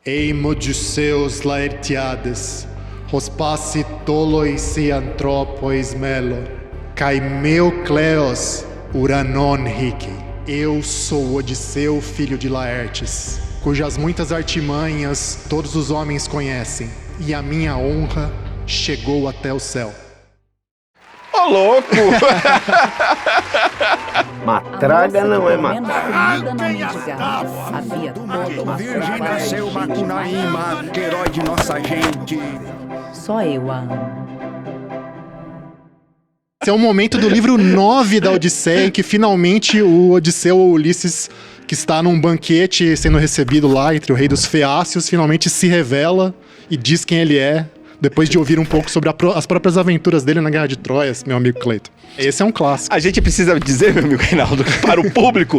Eim Odysseus Laertiades, hospassi tolois e anthropois melo, kai meu Cleos uranon hic. Eu sou Odisseu, filho de Laertes, cujas muitas artimanhas todos os homens conhecem, e a minha honra chegou até o céu. Ô, louco! Matraga não é matraga. Havia toda uma Virgem nasceu Macunaíma, que herói de nossa gente. Só eu a amo. Esse é o momento do livro 9 da Odisseia, em que finalmente o Odisseu, ou Ulisses, que está num banquete sendo recebido lá entre o rei dos Feácios, finalmente se revela e diz quem ele é, depois de ouvir um pouco sobre as próprias aventuras dele na Guerra de Troia, meu amigo Cleiton. Esse é um clássico. A gente precisa dizer, meu amigo Reinaldo, para o público,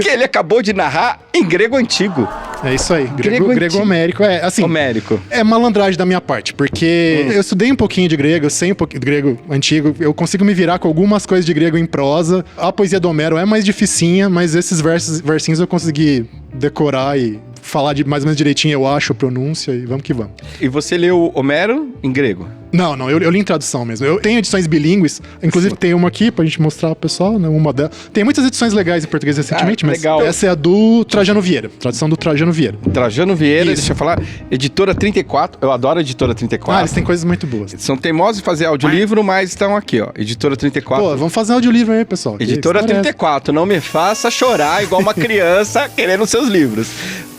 que ele acabou de narrar em grego antigo. É isso aí, grego homérico. É, assim, homérico. É malandragem da minha parte, porque eu estudei um pouquinho de grego, eu sei um pouquinho de grego antigo, eu consigo me virar com algumas coisas de grego em prosa. A poesia do Homero é mais dificinha, mas esses versinhos eu consegui decorar e falar mais ou menos direitinho, eu acho, a pronúncia, e vamos que vamos. E você leu Homero em grego? Não, eu li em tradução mesmo. Eu tenho edições bilíngues, inclusive tem uma aqui pra gente mostrar pro pessoal, né? Uma delas. Tem muitas edições legais em português recentemente, mas legal. Essa é a do Trajano Vieira, tradução do Trajano Vieira. Trajano Vieira, Isso. deixa eu falar, Editora 34, eu adoro a Editora 34. Eles têm coisas muito boas. São teimosos em fazer audiolivro, mas estão aqui, ó, Editora 34. Pô, vamos fazer audiolivro aí, pessoal. Editora 34, não me faça chorar igual uma criança querendo seus livros.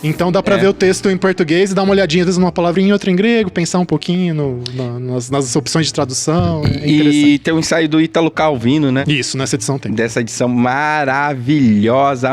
Então dá pra ver o texto em português e dar uma olhadinha, às vezes, numa palavrinha e outra em grego, pensar um pouquinho nas opções de tradução. É e tem um ensaio do Ítalo Calvino, né? Isso, nessa edição tem. Dessa edição maravilhosa.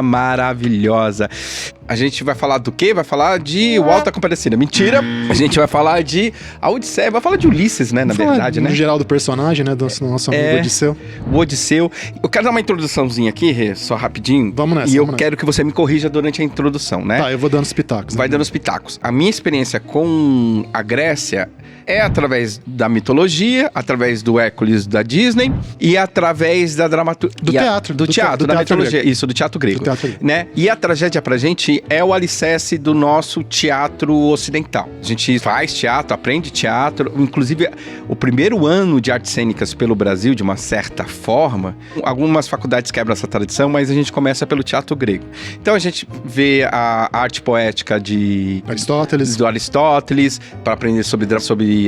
A gente vai falar do quê? Vai falar de O Alto da Compadecida. Mentira! A gente vai falar de a Odisseia, vai falar de Ulisses, né? Na verdade, né? No geral do personagem, né? Do nosso amigo Odisseu. O Odisseu. Eu quero dar uma introduçãozinha aqui, Rê, só rapidinho. Vamos nessa. E eu quero que você me corrija durante a introdução, né? Tá, eu vou dando os pitacos. Vai dando os pitacos. A minha experiência com a Grécia é através da mitologia, através do Hércules da Disney e através da dramaturgia. Do teatro, da mitologia. Grego. Isso, do teatro grego. Né? E a tragédia pra gente é o alicerce do nosso teatro ocidental. A gente faz teatro, aprende teatro. Inclusive, o primeiro ano de artes cênicas pelo Brasil, de uma certa forma, algumas faculdades quebram essa tradição, mas a gente começa pelo teatro grego. Então a gente vê a arte poética do Aristóteles, para aprender sobre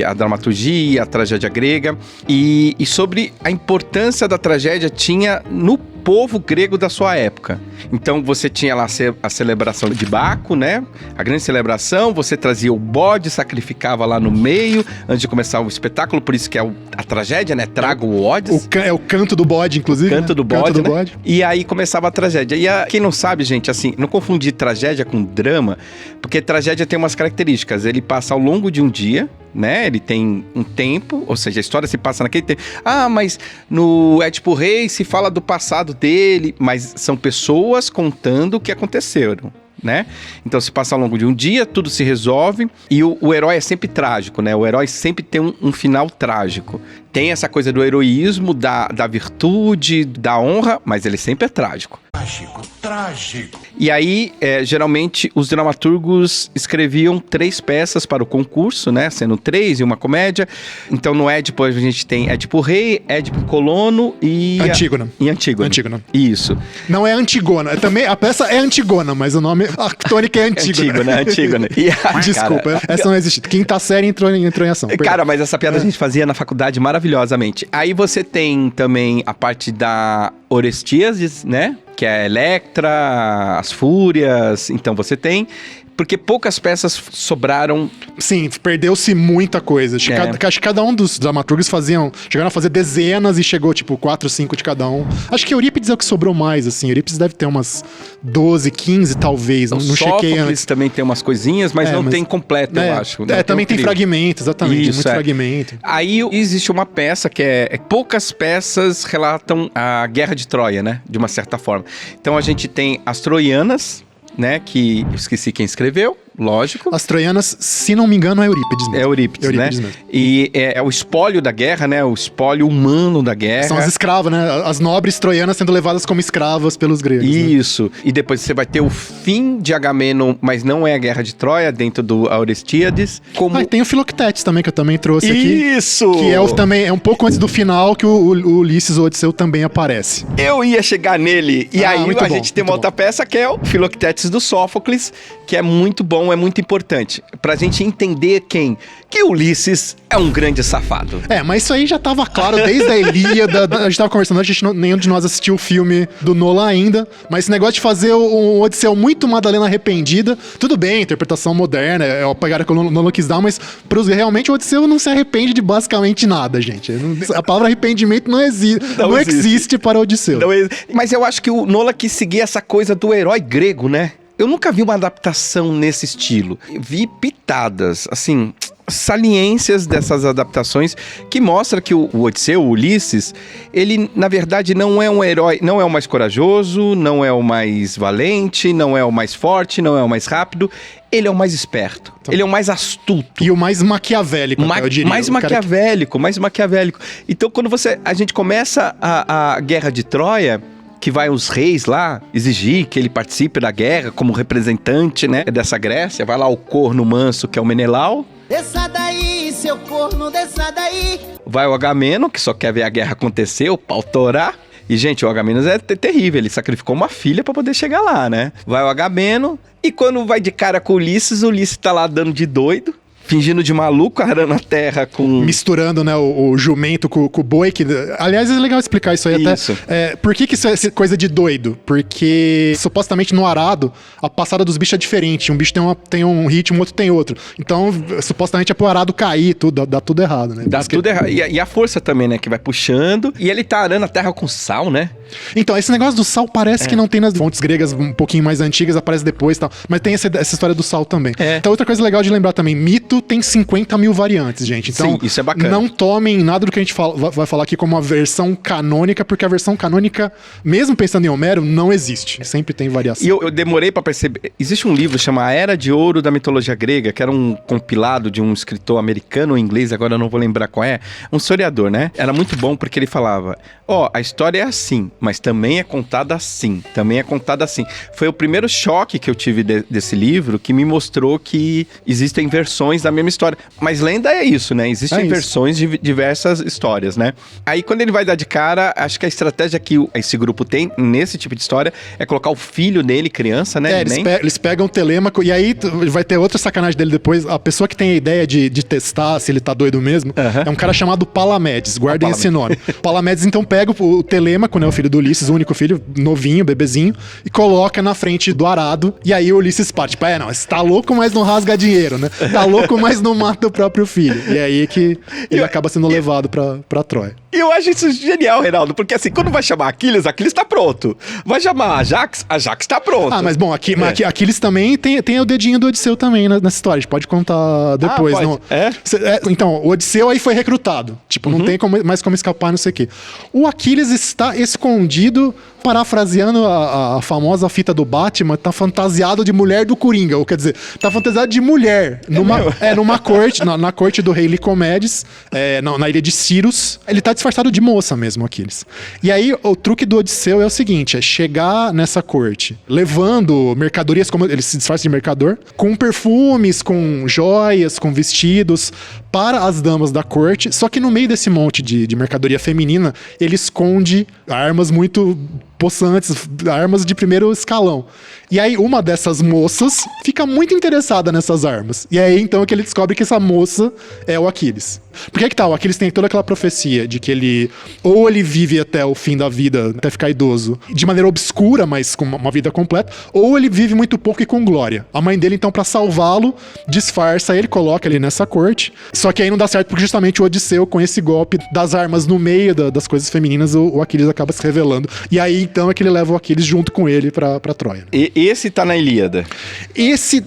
a dramaturgia, a tragédia grega, e sobre a importância da tragédia tinha no povo grego da sua época. Então você tinha lá a celebração de Baco, né? A grande celebração, você trazia o bode, sacrificava lá no meio, antes de começar o espetáculo, por isso que é a tragédia, né? Trago o Odes. É o canto do bode, inclusive. Canto do bode, canto do né? bode. E aí começava a tragédia. E quem não sabe, gente, assim, não confundir tragédia com drama, porque tragédia tem umas características. Ele passa ao longo de um dia, né? Ele tem um tempo, ou seja, a história se passa naquele tempo. Ah, mas no Édipo Rei se fala do passado dele, mas são pessoas contando o que aconteceram, né? Então se passa ao longo de um dia, tudo se resolve e o herói é sempre trágico, né? O herói sempre tem um final trágico. Tem essa coisa do heroísmo, da virtude, da honra, mas ele sempre é trágico. Trágico. E aí, geralmente, os dramaturgos escreviam 3 peças para o concurso, né? Sendo 3 e uma comédia. Então, no Édipo, a gente tem Édipo Rei, Édipo Colono e... Antígona. E Antígona. Antígona. Isso. Não é Antigona. Também, a peça é Antigona, mas o nome... A tônica é Antígona. Antígona. Desculpa, essa não existe. Quinta série entrou em ação. Cara, mas essa piada a gente fazia na faculdade maravilhosamente. Aí você tem também a parte da Orestíades, né? Que é a Electra, as Fúrias. Então você tem... Porque poucas peças sobraram. Sim, perdeu-se muita coisa. Acho que cada um dos dramaturgos chegaram a fazer dezenas e chegou, 4, 5 de cada um. Acho que Eurípides é o que sobrou mais, assim. Eurípides deve ter umas 12, 15, talvez. Não chequei antes. Também tem umas coisinhas, mas não tem completo, eu acho. Também tem fragmentos, exatamente. Muito fragmento. Aí existe uma peça que poucas peças relatam a Guerra de Troia, né? De uma certa forma. Então a gente tem as troianas, né, que eu esqueci quem escreveu, lógico. As troianas, se não me engano, é Eurípides mesmo. É Eurípides, né? Mesmo. E é o espólio da guerra, né? O espólio humano da guerra. São as escravas, né? As nobres troianas sendo levadas como escravas pelos gregos. Isso. Né? E depois você vai ter o fim de Agamenon, mas não é a Guerra de Troia, dentro do Aurestiades. E tem o Filoctetes também, que eu também trouxe aqui. Isso! Que também é um pouco antes do final que o Ulisses, o Odisseu, também aparece. Eu ia chegar nele. E aí a gente tem uma outra bom. peça que é o Filoctetes do Sófocles, que é muito bom, é muito importante. Pra gente entender que Ulisses é um grande safado. Mas isso aí já tava claro desde a Ilíada. A gente tava conversando, nenhum de nós assistiu o filme do Nolan ainda, mas esse negócio de fazer um Odisseu muito Madalena arrependida, tudo bem, interpretação moderna, é a pegada que o Nolan quis dar, mas realmente o Odisseu não se arrepende de basicamente nada, gente. A palavra arrependimento não existe para o Odisseu. Mas eu acho que o Nolan quis seguir essa coisa do herói grego, né? Eu nunca vi uma adaptação nesse estilo. Vi pitadas, assim, saliências dessas adaptações que mostra que o Odisseu, o Ulisses, ele, na verdade, não é um herói, não é o mais corajoso, não é o mais valente, não é o mais forte, não é o mais rápido. Ele é o mais esperto, ele é o mais astuto. E o mais maquiavélico, eu diria. Mais maquiavélico. Então, quando a gente começa a Guerra de Troia, que vai os reis lá exigir que ele participe da guerra como representante, né, dessa Grécia. Vai lá o corno manso, que é o Menelau. Desça daí, seu corno, desça daí. Vai o Agamenon, que só quer ver a guerra acontecer, o pau torar. E, gente, o Agamenon é terrível, ele sacrificou uma filha pra poder chegar lá, né? Vai o Agamenon, e quando vai de cara com o Ulisses tá lá dando de doido, fingindo de maluco, arando a terra com... Misturando, né, o jumento com o boi, que... Aliás, é legal explicar isso aí isso. até. Por que isso é coisa de doido? Porque, supostamente, no arado, a passada dos bichos é diferente. Um bicho tem um ritmo, outro tem outro. Então, supostamente, é pro arado cair, dá tudo errado, né? Dá tudo errado. E a força também, né, que vai puxando. E ele tá arando a terra com sal, né? Então, esse negócio do sal parece que não tem nas fontes gregas um pouquinho mais antigas, aparece depois e tal. Mas tem essa história do sal também. Então, outra coisa legal de lembrar também, mito tem 50 mil variantes, gente. Então, sim, isso é bacana. Não tomem nada do que a gente vai falar aqui como uma versão canônica, porque a versão canônica, mesmo pensando em Homero, não existe. Sempre tem variação. E eu demorei pra perceber. Existe um livro chamado A Era de Ouro da Mitologia Grega, que era um compilado de um escritor americano ou inglês, agora eu não vou lembrar qual é, um historiador, né? Era muito bom porque ele falava, a história é assim, mas também é contada assim, Foi o primeiro choque que eu tive desse livro, que me mostrou que existem versões da mesma história. Mas lenda é isso, né? Existem versões de diversas histórias, né? Aí quando ele vai dar de cara, acho que a estratégia que esse grupo tem nesse tipo de história é colocar o filho dele, criança, né? Eles pegam o Telêmaco, e aí vai ter outra sacanagem dele depois. A pessoa que tem a ideia de testar se ele tá doido mesmo, é um cara chamado Palamedes, guardem esse nome. Palamedes então pega o Telêmaco, né, o filho do Ulisses, o único filho, novinho, bebezinho, e coloca na frente do arado, e aí o Ulisses parte, tipo, você tá louco, mas não rasga dinheiro, né? Tá louco, mas não mata o próprio filho. E é aí que ele acaba sendo levado pra Troia. E eu acho isso genial, Reinaldo, porque assim, quando vai chamar Aquiles tá pronto. Vai chamar Ajax tá pronto. Mas bom, Aquiles também tem o dedinho do Odisseu também nessa história, a gente pode contar depois. Pode. Não... Então, o Odisseu aí foi recrutado, tipo, não tem mais como escapar, não sei o quê. O Aquiles está escondido, parafraseando a famosa fita do Batman, tá fantasiado de mulher do Coringa, ou quer dizer, tá fantasiado de mulher numa corte, na corte do rei Licomedes, na ilha de Cirus. Ele tá disfarçado de moça mesmo, Aquiles. E aí, o truque do Odisseu é o seguinte, é chegar nessa corte, levando mercadorias, como ele se disfarça de mercador, com perfumes, com joias, com vestidos, para as damas da corte, só que no meio desse monte de mercadoria feminina, ele esconde armas muito possantes, armas de primeiro escalão. E aí uma dessas moças fica muito interessada nessas armas. E aí então é que ele descobre que essa moça é o Aquiles. Por que tal? O Aquiles tem toda aquela profecia de que ele vive até o fim da vida, até ficar idoso, de maneira obscura, mas com uma vida completa, ou ele vive muito pouco e com glória. A mãe dele, então, pra salvá-lo, disfarça ele, coloca ele nessa corte. Só que aí não dá certo porque justamente o Odisseu, com esse golpe das armas no meio das coisas femininas, o Aquiles acaba se revelando. E aí, então, é que ele leva o Aquiles junto com ele pra Troia. E esse tá na Ilíada? Esse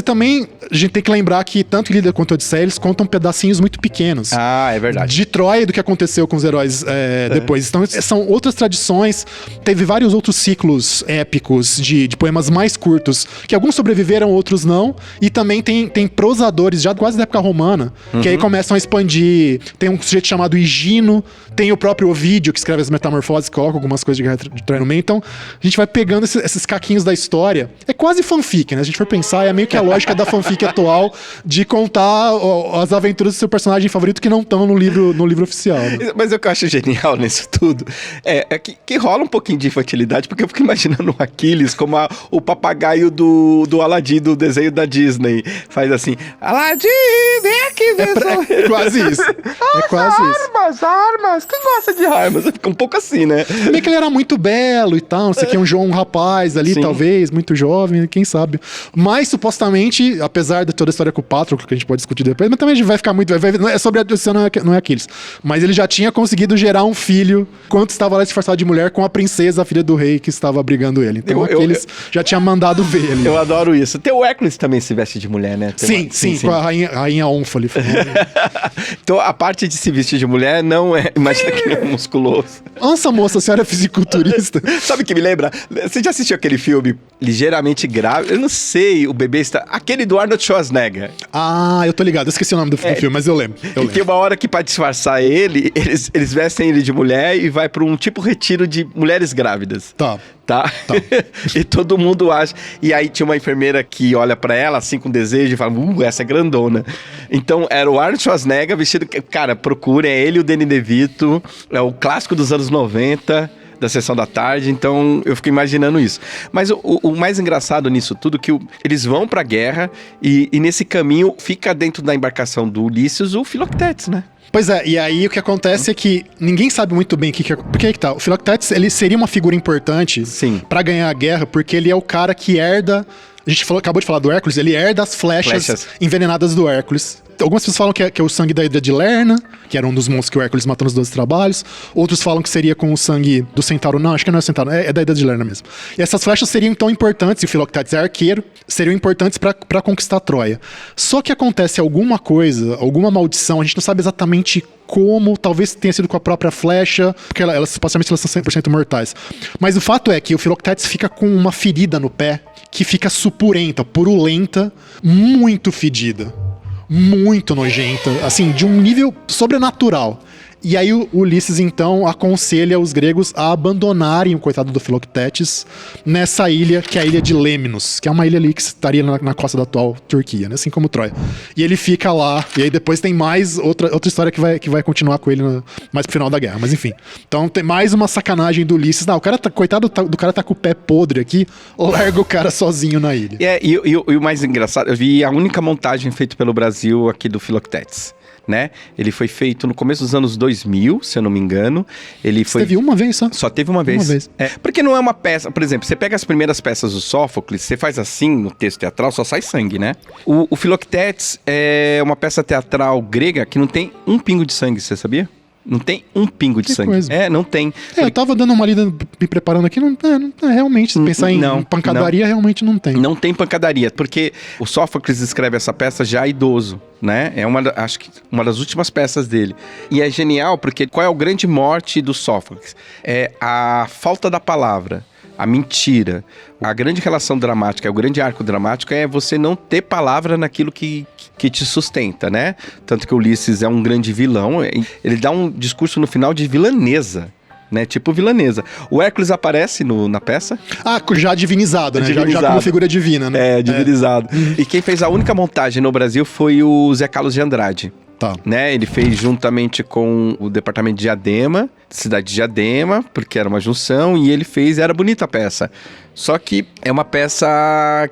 também, a gente tem que lembrar que tanto Ilíada quanto Odisseia, eles contam pedacinhos muito pequenos menos. Ah, é verdade. De Troia e do que aconteceu com os heróis depois. Então, são outras tradições. Teve vários outros ciclos épicos de poemas mais curtos, que alguns sobreviveram, outros não. E também tem prosadores, já quase da época romana, que aí começam a expandir. Tem um sujeito chamado Higino, tem o próprio Ovídio, que escreve as Metamorfoses, que coloca algumas coisas de Guerra de Troia no meio. Então, a gente vai pegando esses caquinhos da história. É quase fanfic, né? Se a gente for pensar, é meio que a lógica da fanfic atual de contar as aventuras do seu personagem favorito que não estão no livro oficial. Né? Mas o que eu acho genial nisso tudo é que rola um pouquinho de infantilidade, porque eu fico imaginando o Aquiles como o papagaio do Aladdin, do desenho da Disney. Faz assim, Aladdin, vem aqui ver É quase isso. É quase isso. Armas, quem gosta de armas? Fica um pouco assim, né? Meio que ele era muito belo e tal, não sei o que, um rapaz ali, Sim. talvez, muito jovem, quem sabe. Mas, supostamente, apesar de toda a história com o Patroclo, que a gente pode discutir depois, mas também a gente vai ficar muito... é sobre a Odisseia, não é Aquiles. Mas ele já tinha conseguido gerar um filho, enquanto estava lá disfarçado de mulher, com a princesa, a filha do rei, que estava brigando ele. Então, Aquiles já tinha mandado ver ali. Eu adoro isso. Tem o Hércules também se veste de mulher, né? Sim, com a rainha Ônfale. Então, a parte de se vestir de mulher não é... Imagina que é musculoso. Nossa, moça, a senhora é fisiculturista. Sabe o que me lembra? Você já assistiu aquele filme ligeiramente grave? Eu não sei, o bebê está... Aquele do Arnold Schwarzenegger. Ah, eu tô ligado. Eu esqueci o nome do filme, mas eu lembro. Tem uma hora que, pra disfarçar ele, eles vestem ele de mulher e vai pra um tipo retiro de mulheres grávidas. Tá. E todo mundo acha. E aí tinha uma enfermeira que olha pra ela, assim, com desejo, e fala, essa é grandona. Então, era o Arnold Schwarzenegger vestido... Cara, procurem, é ele e o Danny DeVito. É o clássico dos anos 90... da Sessão da Tarde, então eu fico imaginando isso. Mas o mais engraçado nisso tudo é que eles vão pra guerra e nesse caminho fica dentro da embarcação do Ulisses o Filoctetes, né? Pois é, e aí o que acontece é que ninguém sabe muito bem o que é... Porque aí que tá, o Filoctetes, ele seria uma figura importante pra ganhar a guerra, porque ele é o cara que herda... A gente acabou de falar do Hércules, ele herda as flechas envenenadas do Hércules. Algumas pessoas falam que é o sangue da Hidra de Lerna, que era um dos monstros que o Hércules matou nos 12 trabalhos. Outros falam que seria com o sangue do Centauro. Não, acho que não é o Centauro, é da Hidra de Lerna mesmo. E essas flechas seriam tão importantes, e o Filoctetes é arqueiro, seriam importantes pra conquistar Troia. Só que acontece alguma coisa, alguma maldição, a gente não sabe exatamente como, talvez tenha sido com a própria flecha, porque supostamente elas são 100% mortais. Mas o fato é que o Filoctetes fica com uma ferida no pé, que fica supurenta, purulenta, muito fedida. Muito nojenta, assim, de um nível sobrenatural. E aí o Ulisses, então, aconselha os gregos a abandonarem o coitado do Filoctetes nessa ilha, que é a ilha de Lemnos, que é uma ilha ali que estaria na costa da atual Turquia, né? Assim como Troia. E ele fica lá, e aí depois tem mais outra história que vai continuar com ele mais pro final da guerra, mas enfim. Então tem mais uma sacanagem do Ulisses. Não, o cara coitado do cara tá com o pé podre aqui, larga o cara sozinho na ilha. E o mais engraçado, eu vi a única montagem feita pelo Brasil aqui do Filoctetes. Né? Ele foi feito no começo dos anos 2000, se eu não me engano. Teve uma vez só? Só teve uma vez. Porque não é uma peça... Por exemplo, você pega as primeiras peças do Sófocles, você faz assim no texto teatral, só sai sangue, né? O Filoctetes é uma peça teatral grega que não tem um pingo de sangue, você sabia? Não tem um pingo de sangue. Coisa. Não tem. Eu tava dando uma lida, me preparando aqui, não realmente, se pensar em pancadaria, realmente não tem. Não tem pancadaria, porque o Sófocles escreve essa peça já idoso, né? Acho que uma das últimas peças dele. E é genial, porque qual é o grande morte do Sófocles? É a falta da palavra. A mentira, a grande relação dramática, o grande arco dramático é você não ter palavra naquilo que te sustenta, né? Tanto que o Ulisses é um grande vilão, ele dá um discurso no final de vilanesa, né? Tipo vilanesa. O Hércules aparece na peça. Já divinizado, né? Já como figura divina, né? Divinizado. E quem fez a única montagem no Brasil foi o Zé Carlos de Andrade. Tá. Né? Ele fez juntamente com o departamento de Diadema, cidade de Diadema, porque era uma junção, e ele fez, era bonita a peça. Só que é uma peça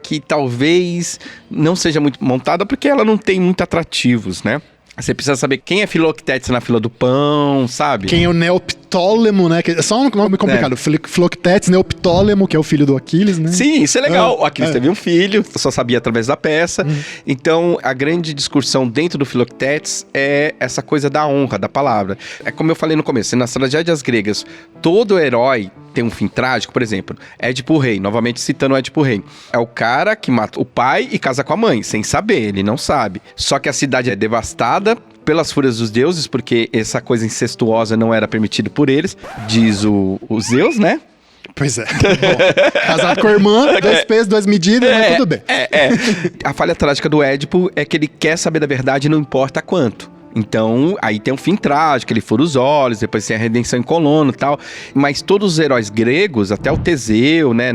que talvez não seja muito montada, porque ela não tem muito atrativos, né? Você precisa saber quem é Filoctetes na fila do pão, sabe? Quem é o Neoptólemo, né? É só um nome complicado. Filoctetes, Neoptólemo, que é o filho do Aquiles, né? Sim, isso é legal. O Aquiles teve um filho, só sabia através da peça. Então, a grande discussão dentro do Filoctetes é essa coisa da honra, da palavra. É como eu falei no começo, nas tragédias gregas, todo herói tem um fim trágico, por exemplo, Édipo o Rei, novamente citando o Édipo o Rei. É o cara que mata o pai e casa com a mãe, sem saber, ele não sabe. Só que a cidade é devastada, pelas fúrias dos deuses, porque essa coisa incestuosa não era permitida por eles, diz o Zeus, né? Pois é. Bom, casado com a irmã, 2 pesos, 2 medidas, mas tudo bem. A falha trágica do Édipo é que ele quer saber da verdade, não importa quanto. Então, aí tem um fim trágico, ele fura os olhos, depois tem a redenção em Colono e tal. Mas todos os heróis gregos, até o Teseu, né,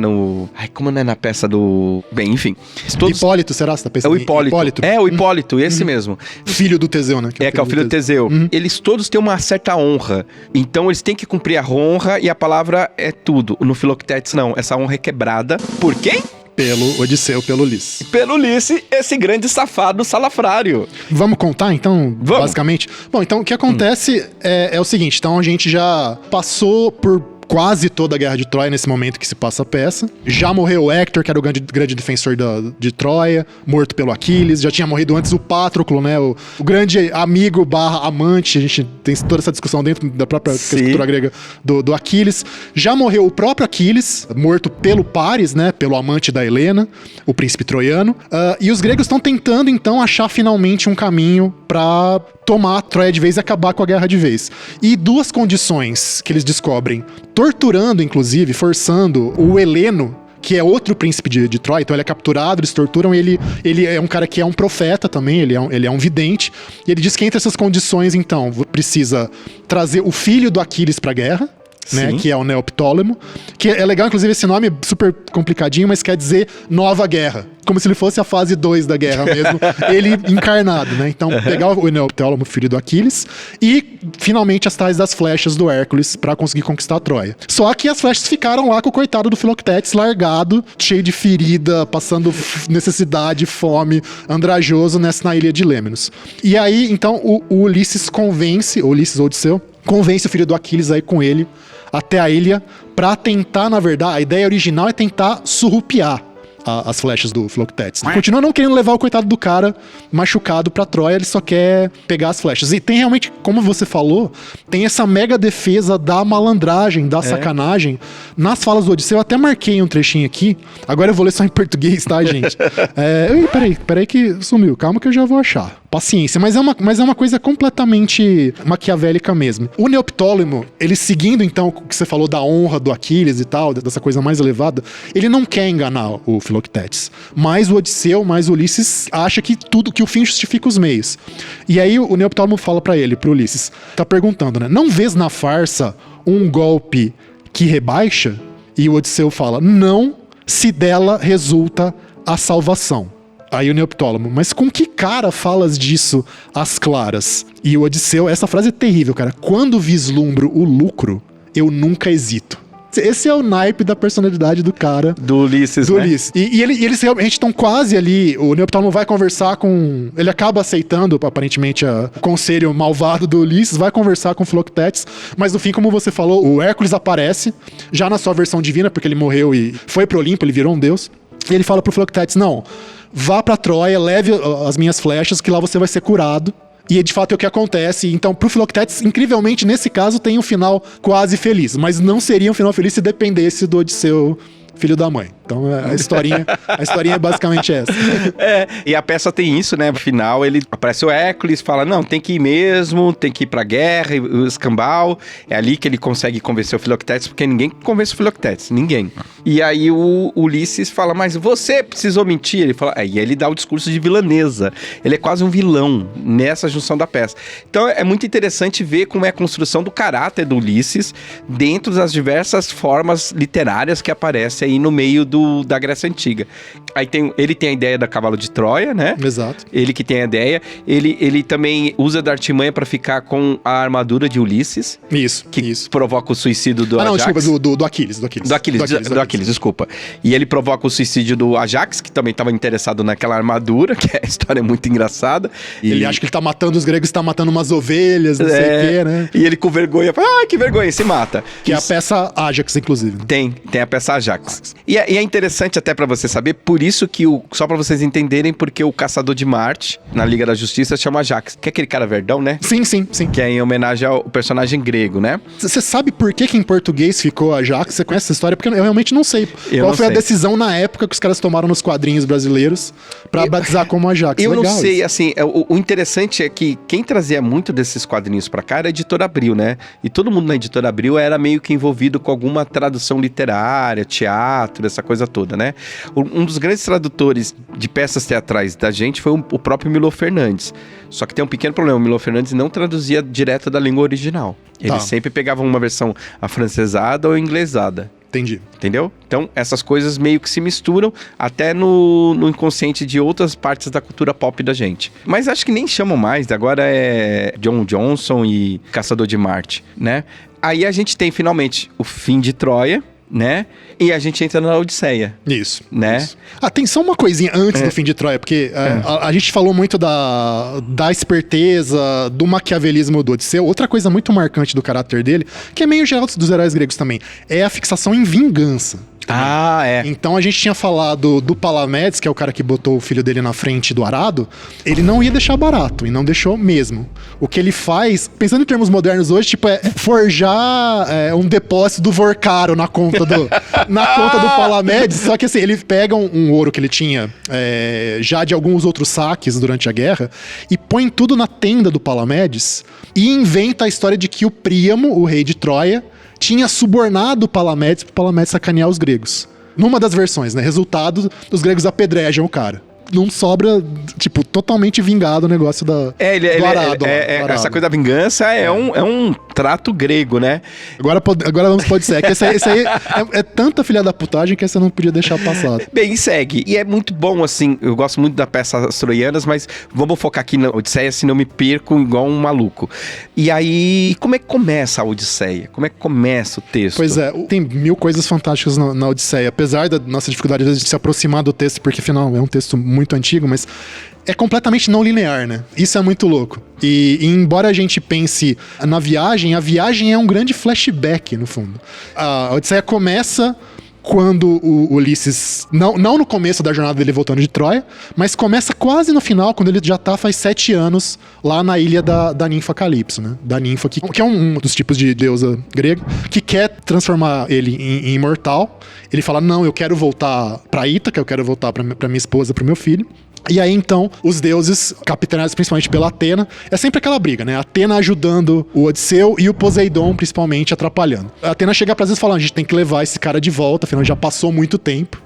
como não é na peça do... Bem, enfim. Todos... Hipólito, será? Você tá pensando o Hipólito. O Hipólito, esse mesmo. Filho do Teseu, né? Que é o filho do Teseu. Eles todos têm uma certa honra. Então, eles têm que cumprir a honra e a palavra é tudo. No Filoctetes, não. Essa honra é quebrada. Por quem? Pelo Odisseu, pelo Ulisses. Pelo Ulisses, esse grande safado salafrário. Vamos contar, então, basicamente? Bom, então, o que acontece é o seguinte. Então, a gente já passou por quase toda a Guerra de Troia nesse momento que se passa a peça. Já morreu o Héctor, que era o grande defensor de Troia, morto pelo Aquiles. Já tinha morrido antes o Patroclo, né? O grande amigo / amante. A gente tem toda essa discussão dentro da própria cultura grega do Aquiles. Já morreu o próprio Aquiles, morto pelo Paris, né? Pelo amante da Helena, o príncipe troiano. E os gregos estão tentando, então, achar finalmente um caminho pra tomar a Troia de vez e acabar com a guerra de vez. E 2 condições que eles descobrem, torturando, inclusive, forçando o Heleno, que é outro príncipe de Troia. Então ele é capturado, eles torturam ele é um cara que é um profeta também, ele é um vidente, e ele diz que entre essas condições, então, precisa trazer o filho do Aquiles pra guerra, né, que é o Neoptólemo, que é legal, inclusive, esse nome é super complicadinho, mas quer dizer nova guerra, como se ele fosse a fase 2 da guerra mesmo, ele encarnado, né? Então, pegar o Neoptólemo, filho do Aquiles, e finalmente as tais das flechas do Hércules pra conseguir conquistar a Troia. Só que as flechas ficaram lá com o coitado do Filoctetes largado, cheio de ferida, passando necessidade, fome, andrajoso na ilha de Lêmenos. E aí, então, o Ulisses Odisseu, convence o filho do Aquiles aí com ele até a ilha pra tentar, na verdade, a ideia original é tentar surrupiar as flechas do Filoctetes. Continua não querendo levar o coitado do cara machucado pra Troia, ele só quer pegar as flechas. E tem realmente, como você falou, tem essa mega defesa da malandragem, da sacanagem. Nas falas do Odisseu, eu até marquei um trechinho aqui. Agora eu vou ler só em português, tá, gente? Peraí que sumiu. Calma que eu já vou achar. Paciência, mas é uma coisa completamente maquiavélica mesmo. O Neoptólemo, ele seguindo então o que você falou da honra do Aquiles e tal, dessa coisa mais elevada, ele não quer enganar o Filoctetes. Mas o Odisseu, mais o Ulisses, acha que o fim justifica os meios. E aí o Neoptólemo fala pra ele, pro Ulisses, tá perguntando, né? Não vês na farsa um golpe que rebaixa? E o Odisseu fala, não, se dela resulta a salvação. Aí o Neoptólemo, mas com que cara falas disso às claras? E o Odisseu, essa frase é terrível, cara. Quando vislumbro o lucro, eu nunca hesito. Esse é o naipe da personalidade do cara. Do Ulisses, né? Ulisses. E eles realmente estão quase ali. O Neoptólemo vai conversar com... Ele acaba aceitando, aparentemente, o conselho malvado do Ulisses. Vai conversar com o Filoctetes. Mas no fim, como você falou, o Hércules aparece. Já na sua versão divina, porque ele morreu e foi pro Olimpo, ele virou um deus. E ele fala pro Filoctetes, não... Vá pra Troia, leve as minhas flechas, que lá você vai ser curado. E de fato é o que acontece. Então, pro Filoctetes, incrivelmente, nesse caso, tem um final quase feliz. Mas não seria um final feliz se dependesse do Odisseu, filho da mãe. Então a historinha é basicamente essa. E a peça tem isso, né? No final, ele aparece o Hércules, fala, não, tem que ir mesmo, tem que ir pra guerra, o escambau. É ali que ele consegue convencer o Filoctetes, porque ninguém convence o Filoctetes, ninguém. E aí o Ulisses fala, mas você precisou mentir? Ele fala, e aí ele dá o discurso de vilanesa. Ele é quase um vilão nessa junção da peça. Então é muito interessante ver como é a construção do caráter do Ulisses dentro das diversas formas literárias que aparecem aí no meio da Grécia Antiga. Aí ele tem a ideia da cavalo de Troia, né? Exato. Ele que tem a ideia. Ele também usa da artimanha pra ficar com a armadura de Ulisses. Isso. Provoca o suicídio do Ajax. Não, desculpa, do Aquiles. Do Aquiles, desculpa. E ele provoca o suicídio do Ajax, que também estava interessado naquela armadura, que a história é muito engraçada. Ele acha que ele tá matando os gregos, tá matando umas ovelhas, não sei o quê, né? E ele com vergonha fala, que vergonha, se mata. Que é a peça Ajax, inclusive. Tem a peça Ajax. E é é interessante até pra você saber, por isso que só pra vocês entenderem, porque o Caçador de Marte, na Liga da Justiça, chama Ajax. Que é aquele cara verdão, né? Sim. Que é em homenagem ao personagem grego, né? Você sabe por que em português ficou Ajax? Você conhece essa história? Porque eu realmente não sei. Qual foi a decisão na época que os caras tomaram nos quadrinhos brasileiros pra batizar como Ajax? Eu Legal, não sei, isso. assim, o interessante é que quem trazia muito desses quadrinhos pra cá era a Editora Abril, né? E todo mundo na Editora Abril era meio que envolvido com alguma tradução literária, teatro, essa coisa toda, né? Um dos grandes tradutores de peças teatrais da gente foi o próprio Milor Fernandes. Só que tem um pequeno problema, o Milor Fernandes não traduzia direto da língua original. Ele sempre pegava uma versão afrancesada ou inglesada. Entendi. Entendeu? Então, essas coisas meio que se misturam até no inconsciente de outras partes da cultura pop da gente. Mas acho que nem chamam mais, agora é John Johnson e Caçador de Marte, né? Aí a gente tem, finalmente, o fim de Troia, né? E a gente entra na Odisseia. Isso. Né? Isso. Tem só uma coisinha antes do fim de Troia, porque a gente falou muito da esperteza, do maquiavelismo do Odisseu. Outra coisa muito marcante do caráter dele, que é meio geral dos heróis gregos também, é a fixação em vingança. Então a gente tinha falado do Palamedes, que é o cara que botou o filho dele na frente do arado. Ele não ia deixar barato, e não deixou mesmo. O que ele faz, pensando em termos modernos hoje, tipo, é forjar um depósito do Vorcaro na conta do Palamedes. Só que assim, ele pega um ouro que ele tinha já de alguns outros saques durante a guerra e põe tudo na tenda do Palamedes e inventa a história de que o Príamo, o rei de Troia, tinha subornado o Palamedes para o Palamedes sacanear os gregos. Numa das versões, né? Resultado, os gregos apedrejam o cara. Não sobra, tipo, totalmente vingado o negócio do arado. Essa coisa da vingança é um trato grego, né? Agora não pode ser. Esse aí é tanta filha da putagem que essa não podia deixar passar. Bem, segue. E é muito bom, assim, eu gosto muito da peça As Troianas, mas vamos focar aqui na Odisseia, senão eu me perco igual um maluco. E aí, como é que começa a Odisseia? Como é que começa o texto? Pois é, tem 1000 coisas fantásticas na Odisseia. Apesar da nossa dificuldade, às vezes, de se aproximar do texto, porque, afinal, é um texto muito antigo, mas é completamente não linear, né? Isso é muito louco. E embora a gente pense na viagem, a viagem é um grande flashback, no fundo. A Odisseia começa quando o Ulisses, não no começo da jornada dele voltando de Troia, mas começa quase no final, quando ele já faz 7 anos lá na ilha da ninfa Calypso, né? Da ninfa, que é um dos tipos de deusa grega, que quer transformar ele em imortal. Ele fala, não, eu quero voltar pra Ítaca, eu quero voltar pra minha esposa, pro meu filho. E aí, então, os deuses, capitaneados principalmente pela Atena, é sempre aquela briga, né? A Atena ajudando o Odisseu e o Poseidon, principalmente, atrapalhando. A Atena chega pra Zeus falando, a gente tem que levar esse cara de volta, afinal já passou muito tempo.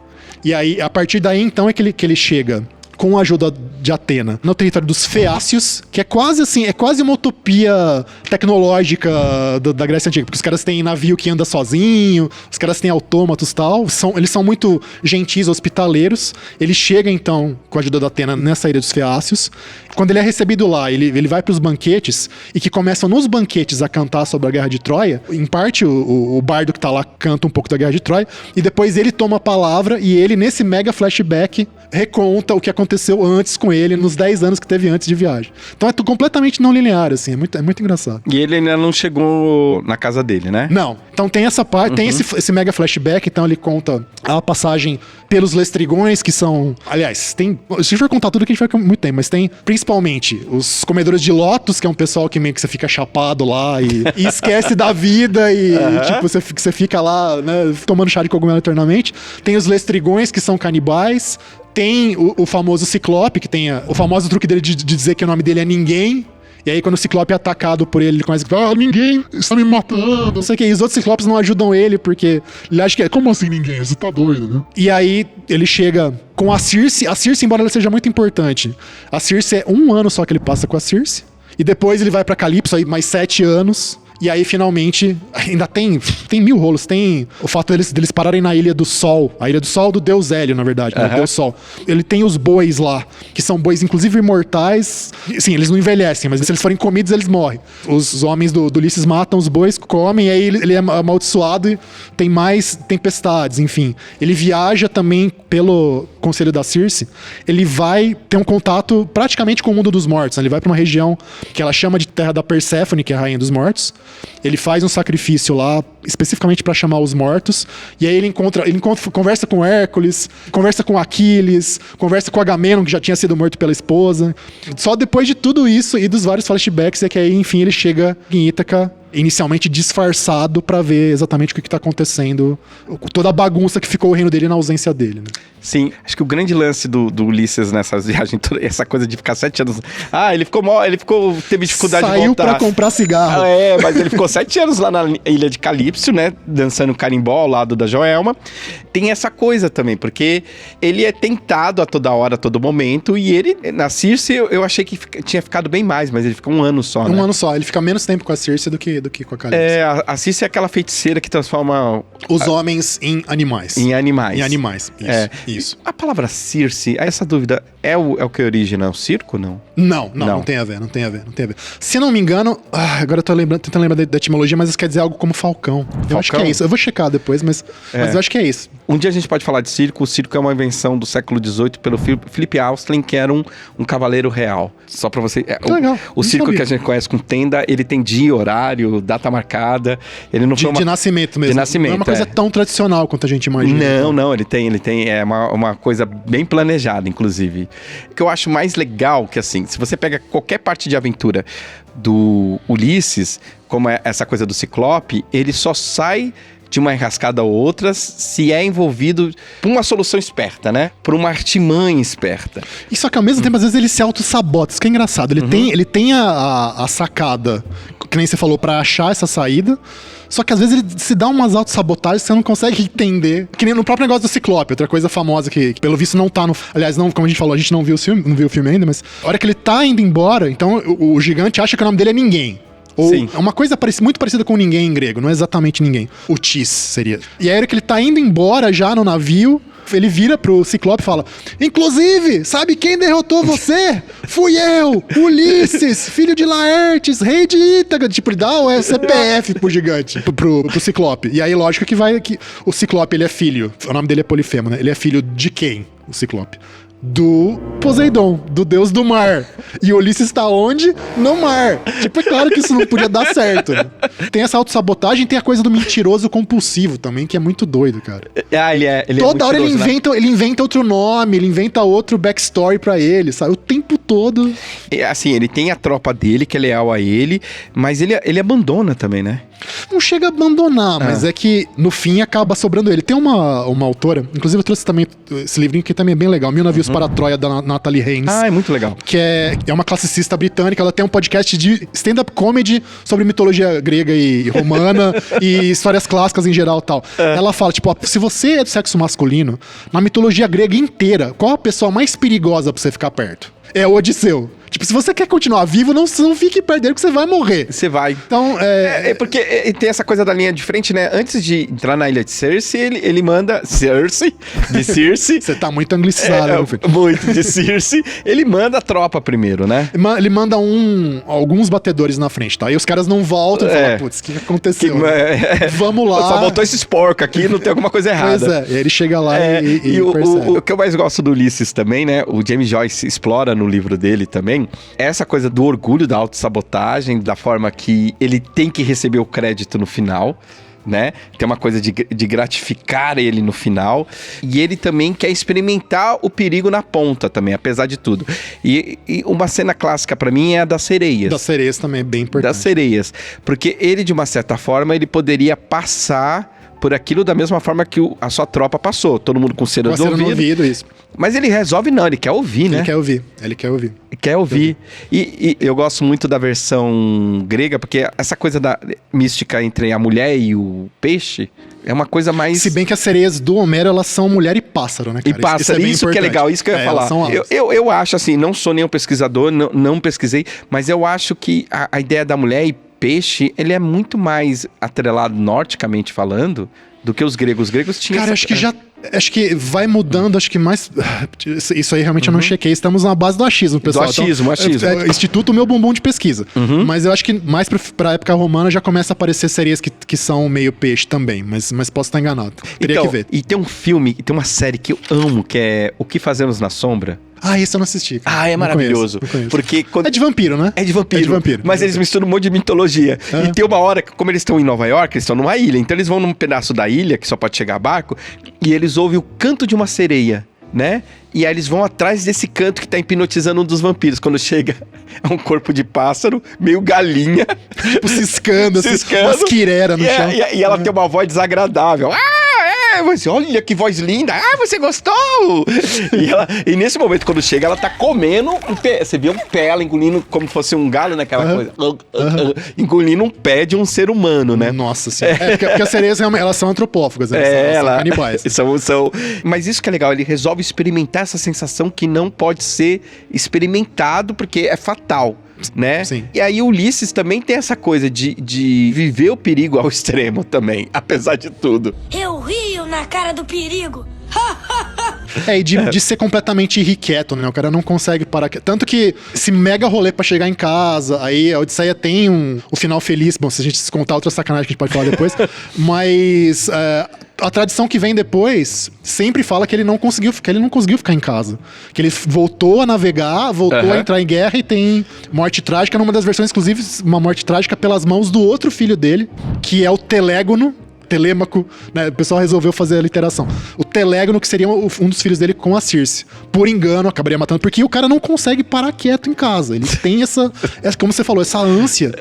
E aí, a partir daí, então, é que ele chega com a ajuda de Atena no território dos Feácios, que é quase assim, é quase uma utopia tecnológica da Grécia Antiga, porque os caras têm navio que anda sozinho, os caras têm autômatos e tal, eles são muito gentis, hospitaleiros. Ele chega então, com a ajuda da Atena, nessa ilha dos Feácios. Quando ele é recebido lá, ele vai pros banquetes, e que começam nos banquetes a cantar sobre a Guerra de Troia. Em parte, o bardo que tá lá canta um pouco da Guerra de Troia, e depois ele toma a palavra, e ele, nesse mega flashback, reconta o que aconteceu antes com ele, nos 10 anos que teve antes de viagem. Então é completamente não linear, assim, é muito engraçado. E ele ainda não chegou na casa dele, né? Não. Então tem essa parte, tem esse mega flashback, então ele conta a passagem pelos Lestrigões, que são... Aliás, se a gente for contar tudo que a gente vai ficar muito tempo, mas tem principalmente os comedores de lotus, que é um pessoal que meio que você fica chapado lá e esquece da vida e tipo, você fica lá, né, tomando chá de cogumelo eternamente. Tem os Lestrigões, que são canibais. Tem o famoso Ciclope, que tem o famoso truque dele de dizer que o nome dele é Ninguém. E aí, quando o Ciclope é atacado por ele começa a falar, ninguém está me matando. Não sei o que. E os outros Ciclopes não ajudam ele, porque ele acha que é... Como assim ninguém? Você tá doido, né? E aí, ele chega com a Circe. A Circe, embora ela seja muito importante, a Circe é 1 ano só que ele passa com a Circe. E depois ele vai pra Calypso, aí mais 7 anos... E aí, finalmente, ainda tem 1000 rolos. Tem o fato deles pararem na Ilha do Sol. A Ilha do Sol do Deus Hélio, na verdade, né? O Deus Sol. Ele tem os bois lá, que são bois, inclusive, imortais. Sim, eles não envelhecem, mas se eles forem comidos, eles morrem. Os homens do Ulisses matam os bois, comem, e aí ele é amaldiçoado e tem mais tempestades, enfim. Ele viaja também pelo Conselho da Circe. Ele vai ter um contato praticamente com o mundo dos mortos, né? Ele vai pra uma região que ela chama de Terra da Perséfone, que é a Rainha dos Mortos. Ele faz um sacrifício lá, especificamente pra chamar os mortos. E aí ele conversa com Hércules, conversa com Aquiles, conversa com Agamenon, que já tinha sido morto pela esposa. Só depois de tudo isso e dos vários flashbacks é que aí, enfim, ele chega em Ítaca, inicialmente disfarçado, pra ver exatamente o que tá acontecendo, toda a bagunça que ficou o reino dele na ausência dele, né? Sim, acho que o grande lance do Ulisses nessas viagens, essa coisa de ficar 7 anos... teve dificuldade de voltar. Saiu pra comprar cigarro. Mas ele ficou 7 anos lá na ilha de Calipso, né, dançando carimbó ao lado da Joelma. Tem essa coisa também, porque ele é tentado a toda hora, a todo momento, e ele, na Circe, eu achei que tinha ficado bem mais, mas ele fica um ano só, né? Um ano só, ele fica menos tempo com a Circe do que com a Calipso. A Circe é aquela feiticeira que transforma... os homens em animais. Em animais. Em animais, isso. A palavra Circe, essa dúvida, é o que origina o circo, não? Não tem a ver. Se não me engano, agora eu tô tentando lembrar da etimologia, mas isso quer dizer algo como falcão. Eu acho que é isso. Eu vou checar depois, mas eu acho que é isso. Um dia a gente pode falar de circo. O circo é uma invenção do século XVIII pelo Philip Austin, que era um cavaleiro real. Só pra você... legal. O circo que a gente conhece com tenda, ele tem dia, horário, data marcada. Ele não de nascimento mesmo. De nascimento, não é uma coisa tão tradicional quanto a gente imagina. Não, ele tem uma coisa bem planejada, inclusive. O que eu acho mais legal, que assim, se você pega qualquer parte de aventura do Ulisses, como é essa coisa do Ciclope, ele só sai de uma enrascada ou outra se é envolvido por uma solução esperta, né? Por uma artimanha esperta. E só que ao mesmo tempo, às vezes ele se auto-sabota. Isso que é engraçado. Ele tem a sacada, que nem você falou, pra achar essa saída. Só que às vezes ele se dá umas auto-sabotagens que você não consegue entender. Que nem no próprio negócio do Ciclope, outra coisa famosa que pelo visto não tá no... Aliás, não, como a gente falou, a gente não viu o filme ainda, mas a hora que ele tá indo embora, então o gigante acha que o nome dele é Ninguém. Ou Sim. É uma coisa muito parecida com ninguém em grego, não é exatamente ninguém. O Tis seria. E aí, a hora que ele tá indo embora já no navio, ele vira pro Ciclope e fala: inclusive, sabe quem derrotou você? Fui eu, Ulisses, filho de Laertes, rei de Ítaca. Tipo, ele dá o CPF pro gigante, pro Ciclope. E aí, lógico que o Ciclope, ele é filho, o nome dele é Polifemo, né? Ele é filho de quem, o Ciclope? Do Poseidon, do deus do mar. E o Ulisses tá onde? No mar. Tipo, é claro que isso não podia dar certo, né? Tem essa autossabotagem, tem a coisa do mentiroso compulsivo também, que é muito doido, cara. Ele toda hora né? ele inventa outro nome, ele inventa outro backstory pra ele, sabe? O tempo todo. Assim, ele tem a tropa dele, que é leal a ele, mas ele abandona também, né? Não chega a abandonar, mas é que no fim acaba sobrando ele. Tem uma autora, inclusive eu trouxe também esse livrinho que também é bem legal, 1000 Navios para a Troia, da Natalie Haynes. É muito legal. Que é uma classicista britânica, ela tem um podcast de stand-up comedy sobre mitologia grega e romana e histórias clássicas em geral e tal. Ela fala, tipo, se você é do sexo masculino, na mitologia grega inteira, qual a pessoa mais perigosa pra você ficar perto? É o Odisseu. Tipo, se você quer continuar vivo, não fique perto dele, porque você vai morrer. Você vai. Então, porque tem essa coisa da linha de frente, né? Antes de entrar na ilha de Circe, ele manda... Circe. Você tá muito anglicizado, meu filho. Muito de Circe. Ele manda a tropa primeiro, né? Ele manda alguns batedores na frente, tá? E os caras não voltam e falam, putz, o que aconteceu? Vamos lá. Só voltou esses porcos aqui, não tem alguma coisa errada. Pois é, e ele chega lá e percebe. O que eu mais gosto do Ulisses também, né? O James Joyce explora no livro dele também, essa coisa do orgulho, da autossabotagem, da forma que ele tem que receber o crédito no final, né? Tem uma coisa de gratificar ele no final. E ele também quer experimentar o perigo na ponta também, apesar de tudo. E uma cena clássica pra mim é a das sereias. Das sereias também é bem importante. Das sereias. Porque ele, de uma certa forma, ele poderia passar por aquilo da mesma forma que a sua tropa passou. Todo mundo com cera no ouvido. Isso. Mas ele resolve não, ele quer ouvir, né? Ele quer ouvir. Quer ouvir. E eu gosto muito da versão grega, porque essa coisa da mística entre a mulher e o peixe é uma coisa mais... Se bem que as sereias do Homero, elas são mulher e pássaro, né, cara? E pássaro, isso que é legal, isso que eu ia falar. Eu acho assim, não sou nenhum pesquisador, não pesquisei, mas eu acho que a ideia da mulher e peixe, ele é muito mais atrelado norticamente falando do que os gregos. Os gregos tinham... Cara, acho que vai mudando, acho que mais... Isso aí realmente eu não chequei. Estamos na base do achismo, pessoal. Do achismo. Instituto Meu Bumbum de Pesquisa. Mas eu acho que mais pra época romana já começa a aparecer sereias que são meio peixe também. Mas posso estar enganado. Teria que ver. E tem um filme, tem uma série que eu amo, que é O Que Fazemos na Sombra. Esse eu não assisti. É maravilhoso. Não conheço. Porque É de vampiro, né? É de vampiro. Mas eles misturam um monte de mitologia. E tem uma hora, como eles estão em Nova York, eles estão numa ilha. Então eles vão num pedaço da ilha, que só pode chegar a barco, e eles ouvem o canto de uma sereia, né? E aí eles vão atrás desse canto que tá hipnotizando um dos vampiros. Quando chega, é um corpo de pássaro, meio galinha. Tipo, ciscando. Umas quirera no chão. E ela tem uma voz desagradável. Você, olha que voz linda. Você gostou? E nesse momento, quando chega, ela tá comendo um pé. Você vê um pé, ela engolindo como fosse um galo, né? Aquela coisa. Engolindo um pé de um ser humano, né? Nossa senhora. Porque as sereias, elas são antropófagas, né? Elas são canibais. Mas isso que é legal, ele resolve experimentar essa sensação que não pode ser experimentado, porque é fatal. Né? Sim. E aí o Ulisses também tem essa coisa de viver o perigo ao extremo também, apesar de tudo. Eu rio na cara do perigo. E de ser completamente irrequieto, né? O cara não consegue parar. Tanto que esse mega rolê pra chegar em casa, aí a Odisseia tem o final feliz. Bom, se a gente se contar outra sacanagem que a gente pode falar depois. Mas a tradição que vem depois sempre fala que ele não conseguiu ficar em casa. Que ele voltou a navegar, voltou a entrar em guerra e tem morte trágica. Numa das versões, inclusive, uma morte trágica pelas mãos do outro filho dele, que é o Telêmaco, né? O pessoal resolveu fazer a literação. O Telégono, que seria um dos filhos dele com a Circe. Por engano, acabaria matando, porque o cara não consegue parar quieto em casa. Ele tem como você falou, essa ânsia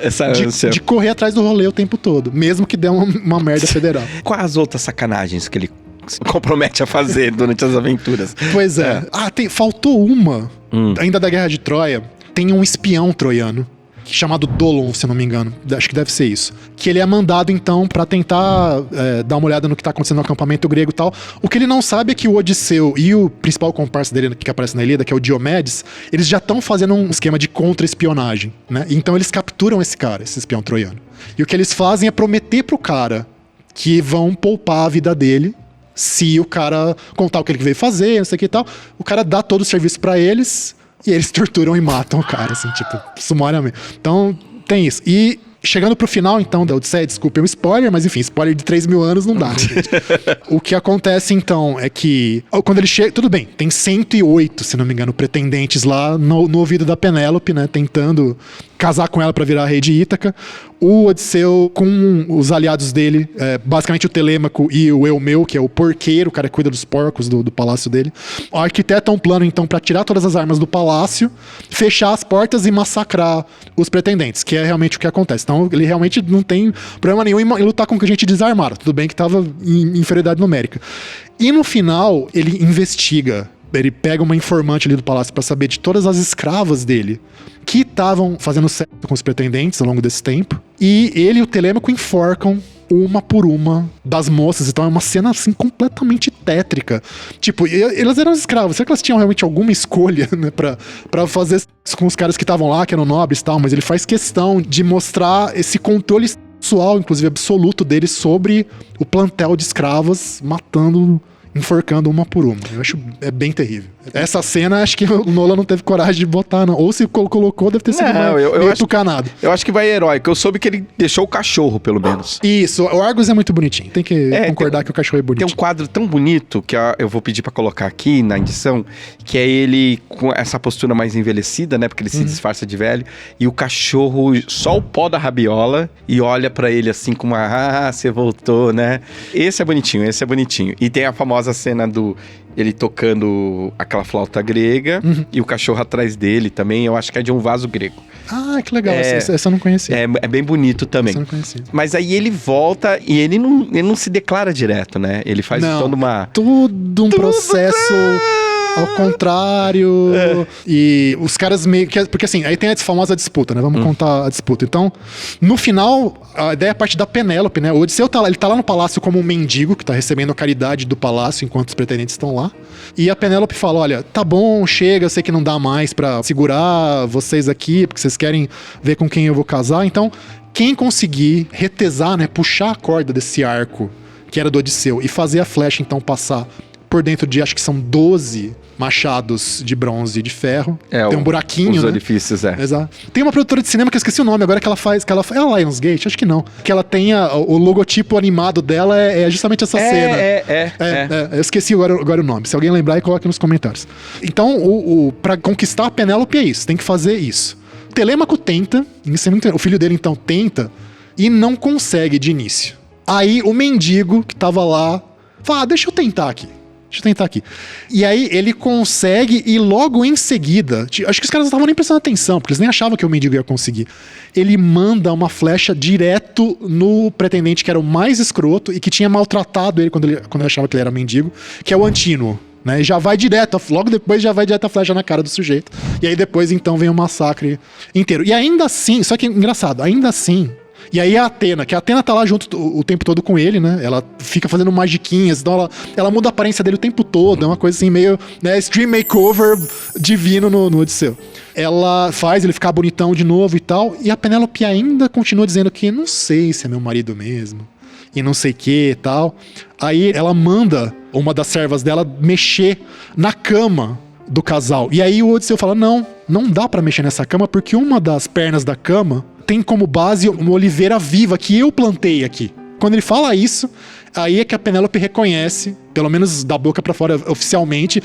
de correr atrás do rolê o tempo todo, mesmo que dê uma merda federal. Quais as outras sacanagens que ele se compromete a fazer durante as aventuras? Pois é. Faltou uma, ainda da Guerra de Troia, tem um espião troiano, chamado Dolon, se não me engano. Acho que deve ser isso. Que ele é mandado, então, pra tentar dar uma olhada no que tá acontecendo no acampamento grego e tal. O que ele não sabe é que o Odisseu e o principal comparsa dele, que aparece na Ilíada, que é o Diomedes, eles já estão fazendo um esquema de contra-espionagem, né? Então eles capturam esse espião troiano. E o que eles fazem é prometer pro cara que vão poupar a vida dele se o cara contar o que ele veio fazer, não sei o que e tal. O cara dá todo o serviço pra eles... E eles torturam e matam o cara, assim, tipo, sumariamente. Então, tem isso. E chegando pro final, então, da Odisseia, desculpa o spoiler, mas enfim, spoiler de 3 mil anos não dá, né, gente? O que acontece, então, é que quando ele chega... Tudo bem, tem 108, se não me engano, pretendentes lá no ouvido da Penélope, né, tentando casar com ela pra virar rei de Ítaca. O Odisseu, com os aliados dele, basicamente o Telêmaco e o Eumeu, que é o porqueiro, o cara que cuida dos porcos do palácio dele, arquiteta um plano, então, pra tirar todas as armas do palácio, fechar as portas e massacrar os pretendentes, que é realmente o que acontece. Então, ele realmente não tem problema nenhum em lutar com gente desarmada. Tudo bem que tava em inferioridade numérica. E no final, ele investiga. Ele pega uma informante ali do palácio pra saber de todas as escravas dele que estavam fazendo sexo com os pretendentes ao longo desse tempo. E ele e o Telêmaco enforcam uma por uma das moças. Então é uma cena, assim, completamente tétrica. Tipo, elas eram escravas. Será que elas tinham realmente alguma escolha, né, pra fazer isso com os caras que estavam lá, que eram nobres e tal? Mas ele faz questão de mostrar esse controle sexual, inclusive absoluto dele, sobre o plantel de escravas, enforcando uma por uma. Eu acho bem terrível. Essa cena, acho que o Nolan não teve coragem de botar, não. Ou se colocou, deve ter sido meio tucanado. Eu acho que vai heróico. Eu soube que ele deixou o cachorro, pelo menos. Isso. O Argus é muito bonitinho. Tem que concordar que o cachorro é bonitinho. Tem um quadro tão bonito que eu vou pedir pra colocar aqui na edição, que é ele com essa postura mais envelhecida, né? Porque ele se disfarça de velho. E o cachorro, só o pó da rabiola, e olha pra ele assim com uma... você voltou, né? Esse é bonitinho. E tem a famosa cena ele tocando aquela flauta grega e o cachorro atrás dele também, eu acho que é de um vaso grego. Ah, que legal, essa eu não conhecia. É bem bonito também. Essa eu não conhecia. Mas aí ele volta e ele não se declara direto, né? Ele faz todo um processo... Ao contrário. E os caras meio que... Porque assim, aí tem a famosa disputa, né? Vamos contar a disputa. Então, no final, a ideia é a parte da Penélope, né? O Odisseu ele tá lá no palácio como um mendigo, que tá recebendo a caridade do palácio enquanto os pretendentes estão lá. E a Penélope fala, olha, tá bom, chega, eu sei que não dá mais pra segurar vocês aqui, porque vocês querem ver com quem eu vou casar. Então, quem conseguir retesar, né? Puxar a corda desse arco, que era do Odisseu, e fazer a flecha, então, passar por dentro de, acho que são 12 machados de bronze e de ferro. Tem um buraquinho, os né? orifícios, Exato. Tem uma produtora de cinema que eu esqueci o nome agora, que ela faz... É a Lionsgate? Acho que não. Que ela tem o logotipo animado dela é justamente essa cena. Eu esqueci agora o nome. Se alguém lembrar, coloque nos comentários. Então, pra conquistar a Penélope é isso. Tem que fazer isso. Telêmaco tenta, o filho dele então tenta, e não consegue de início. Aí o mendigo que tava lá fala, deixa eu tentar aqui. E aí ele consegue, e logo em seguida, acho que os caras não estavam nem prestando atenção, porque eles nem achavam que o mendigo ia conseguir. Ele manda uma flecha direto no pretendente que era o mais escroto e que tinha maltratado ele quando ele achava que ele era mendigo, que é o Antínuo. Né? E já vai direto, logo depois já vai direto a flecha na cara do sujeito. E aí depois então vem o massacre inteiro. E ainda assim, só que engraçado, ainda assim... E aí a Athena, que a Athena tá lá junto o tempo todo com ele, né? Ela fica fazendo magiquinhas, então ela muda a aparência dele o tempo todo, é uma coisa assim meio, né, stream makeover divino no Odisseu. Ela faz ele ficar bonitão de novo e tal, e a Penélope ainda continua dizendo que não sei se é meu marido mesmo, e não sei o que e tal. Aí ela manda uma das servas dela mexer na cama do casal. E aí o Odisseu fala, não dá pra mexer nessa cama, porque uma das pernas da cama tem como base uma oliveira viva que eu plantei aqui. Quando ele fala isso, aí é que a Penélope reconhece, pelo menos da boca pra fora oficialmente,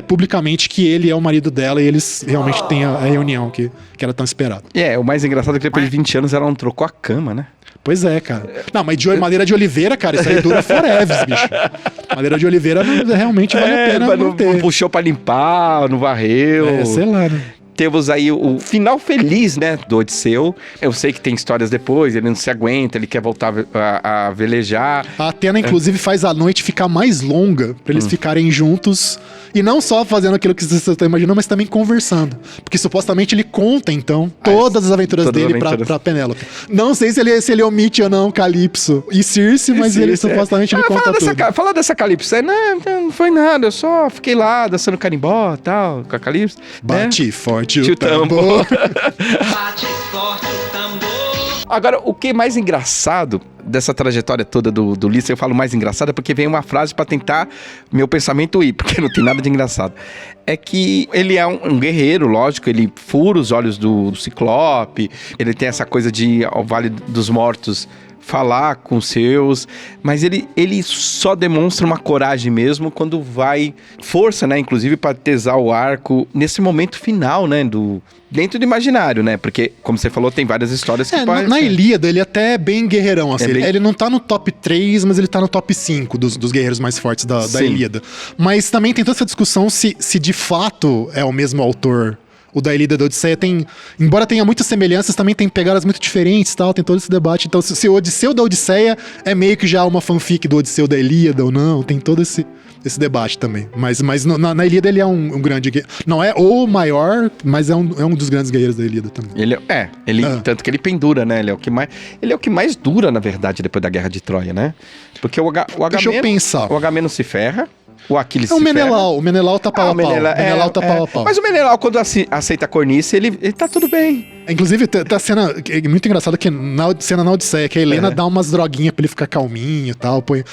publicamente, que ele é o marido dela e eles realmente têm a reunião que era tão esperada. O mais engraçado é que depois de 20 anos ela não trocou a cama, né? Pois é, cara. Não, mas madeira de oliveira, cara, isso aí dura forever, bicho. Madeira de oliveira realmente vale a pena manter. Não puxou pra limpar, não varreu. Sei lá, né? Temos aí o final feliz, né, do Odisseu. Eu sei que tem histórias depois, ele não se aguenta, ele quer voltar a velejar. A Athena, inclusive, faz a noite ficar mais longa, pra eles ficarem juntos. E não só fazendo aquilo que você está imaginando, mas também conversando. Porque supostamente ele conta, então, todas as aventuras dele pra Penélope. Não sei se ele omite ou não Calypso e Circe, mas ele supostamente ele conta tudo. Fala dessa Calypso. Não foi nada, eu só fiquei lá dançando carimbó e tal, com a Calypso. Bate forte o tambor. Bate forte o tambor. Agora, o que é mais engraçado dessa trajetória toda do Ulisses, eu falo mais engraçado porque vem uma frase pra tentar meu pensamento ir, porque não tem nada de engraçado. É que ele é um guerreiro, lógico, ele fura os olhos do Ciclope, ele tem essa coisa de ir ao Vale dos Mortos falar com os seus, mas ele só demonstra uma coragem mesmo quando vai força, né, inclusive para tesar o arco nesse momento final, né, dentro do imaginário, né, porque como você falou, tem várias histórias que na Ilíada ele até é bem guerreirão, assim, ele não tá no top 3, mas ele tá no top 5 dos guerreiros mais fortes da Ilíada, mas também tem toda essa discussão se de fato é o mesmo autor. O da Ilíada e da Odisseia embora tenha muitas semelhanças, também tem pegadas muito diferentes, tal, tem todo esse debate. Então, se o Odisseu da Odisseia é meio que já uma fanfic do Odisseu da Ilíada ou não, tem todo esse debate também. Mas na Ilíada ele é um grande guerreiro. Não é o maior, mas é um dos grandes guerreiros da Ilíada também. Tanto que ele pendura, né? Ele é o que mais dura, na verdade, depois da Guerra de Troia, né? Porque o Agamemnon... Deixa eu pensar. O Agamemnon se ferra. O Aquiles o Menelau. O Menelau tá pau a pau. O Menelau tá pau a pau. Mas o Menelau, quando aceita a cornice, ele tá tudo bem. Inclusive, tem a cena muito engraçada que cena na Odisseia, que a Helena dá umas droguinhas pra ele ficar calminho e tal. Porque